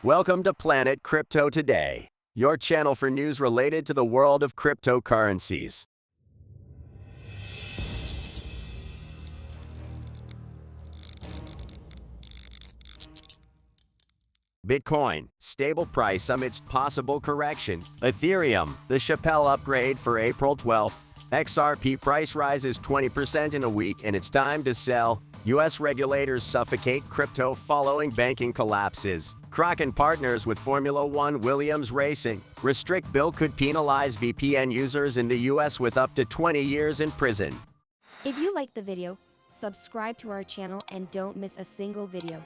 Welcome to Planet Crypto Today, your channel for news related to the world of cryptocurrencies. Bitcoin, stable price amidst possible correction. Ethereum, the SHAPELLA upgrade for April 12th. XRP price rises 20% in a week and it's time to sell. US regulators suffocate crypto following banking collapses. KRAKEN partners with Formula One Williams Racing. Restrict bill could penalize VPN users in the US with up to 20 years in prison. If you like the video, subscribe to our channel and don't miss a single video.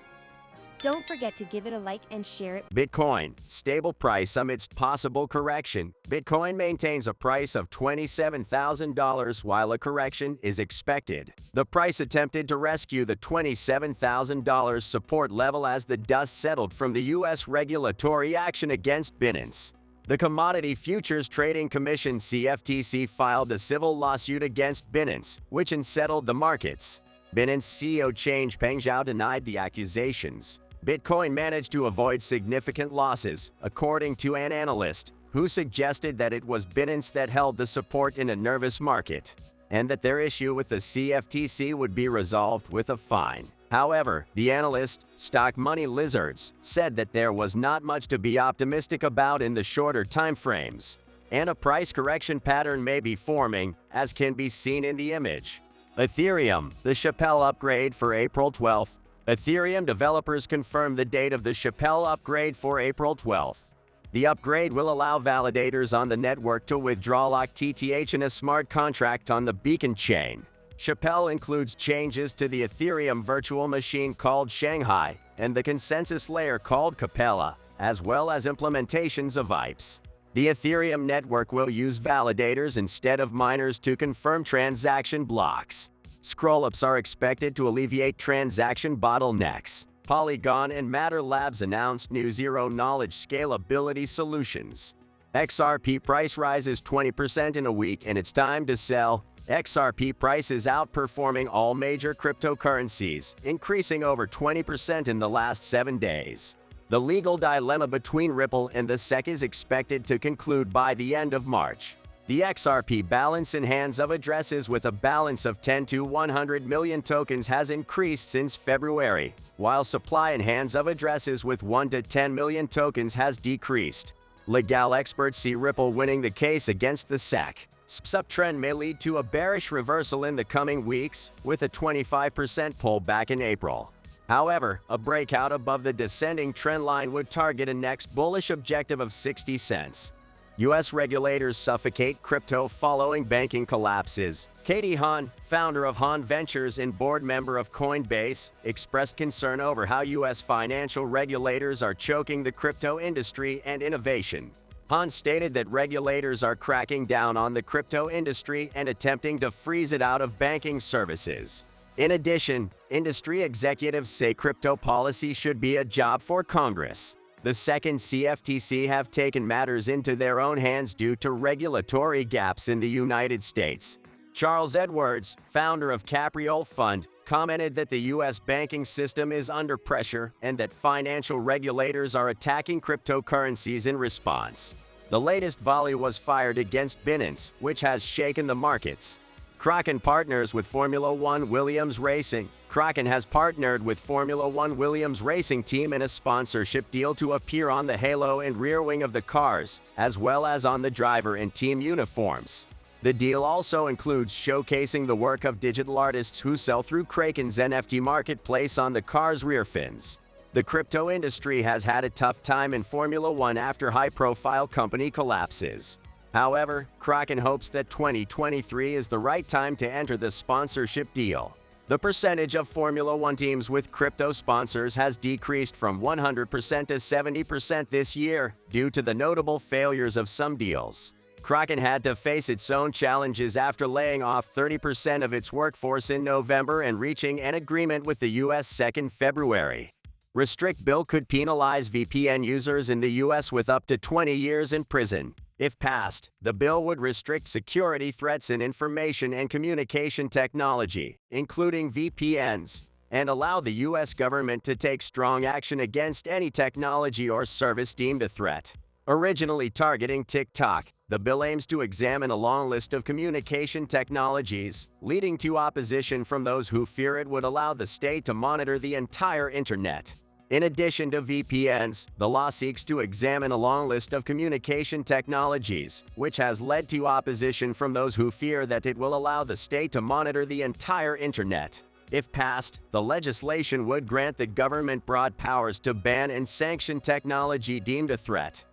Don't forget to give it a like and share it. Bitcoin, stable price amidst possible correction. Bitcoin maintains a price of $27,000 while a correction is expected. The price attempted to rescue the $27,000 support level as the dust settled from the U.S. regulatory action against Binance. The Commodity Futures Trading Commission (CFTC) filed a civil lawsuit against Binance, which unsettled the markets. Binance CEO Peng Zhao denied the accusations. Bitcoin managed to avoid significant losses, according to an analyst, who suggested that it was Binance that held the support in a nervous market, and that their issue with the CFTC would be resolved with a fine. However, the analyst, Stock Money Lizards, said that there was not much to be optimistic about in the shorter timeframes, and a price correction pattern may be forming, as can be seen in the image. Ethereum, the SHAPELLA upgrade for April 12th. Ethereum developers confirmed the date of the SHAPELLA upgrade for April 12th. The upgrade will allow validators on the network to withdraw locked ETH in a smart contract on the Beacon chain. SHAPELLA includes changes to the Ethereum virtual machine called Shanghai and the consensus layer called Capella, as well as implementations of ETHEREUM. The Ethereum network will use validators instead of miners to confirm transaction blocks. Scroll-ups are expected to alleviate transaction bottlenecks. Polygon and Matter Labs announced new zero-knowledge scalability solutions. XRP price rises 20% in a week and it's time to sell. XRP price is outperforming all major cryptocurrencies, increasing over 20% in the last 7 days. The legal dilemma between Ripple and the SEC is expected to conclude by the end of March. The XRP balance in hands of addresses with a balance of 10 to 100 million tokens has increased since February, while supply in hands of addresses with 1 to 10 million tokens has decreased. Legal experts see Ripple winning the case against the SEC. Subtrend may lead to a bearish reversal in the coming weeks, with a 25% pullback in April. However, a breakout above the descending trend line would target a next bullish objective of 60 cents. U.S. regulators suffocate crypto following banking collapses. Katie Han, founder of Han Ventures and board member of Coinbase, expressed concern over how U.S. financial regulators are choking the crypto industry and innovation. Han stated that regulators are cracking down on the crypto industry and attempting to freeze it out of banking services. In addition, industry executives say crypto policy should be a job for Congress. The second CFTC have taken matters into their own hands due to regulatory gaps in the United States. Charles Edwards, founder of Capriole Fund, commented that the U.S. banking system is under pressure and that financial regulators are attacking cryptocurrencies in response. The latest volley was fired against Binance, which has shaken the markets. KRAKEN partners with Formula One Williams Racing. KRAKEN has partnered with Formula One Williams Racing Team in a sponsorship deal to appear on the halo and rear wing of the cars, as well as on the driver and team uniforms. The deal also includes showcasing the work of digital artists who sell through KRAKEN's NFT marketplace on the car's rear fins. The crypto industry has had a tough time in Formula One after high-profile company collapses. However, KRAKEN hopes that 2023 is the right time to enter the sponsorship deal. The percentage of Formula One teams with crypto sponsors has decreased from 100% to 70% this year due to the notable failures of some deals. KRAKEN had to face its own challenges after laying off 30% of its workforce in November and reaching an agreement with the U.S. SEC in February. Restrict bill could penalize VPN users in the U.S. with up to 20 years in prison. If passed, the bill would restrict security threats in information and communication technology, including VPNs. and allow the U.S. government to take strong action against any technology or service deemed a threat. Originally targeting TikTok, the bill aims to examine a long list of communication technologies, leading to opposition from those who fear it would allow the state to monitor the entire internet. In addition to VPNs, the law seeks to examine a long list of communication technologies, which has led to opposition from those who fear that it will allow the state to monitor the entire internet. If passed, the legislation would grant the government broad powers to ban and sanction technology deemed a threat.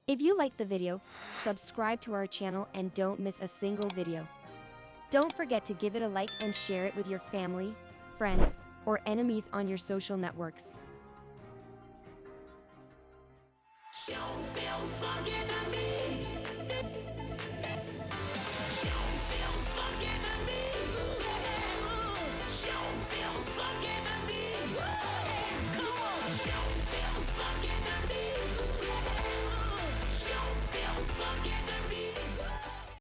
If you liked the video, subscribe to our channel and don't miss a single video. Don't forget to give it a like and share it with your family, friends, or enemies on your social networks. You feel fucking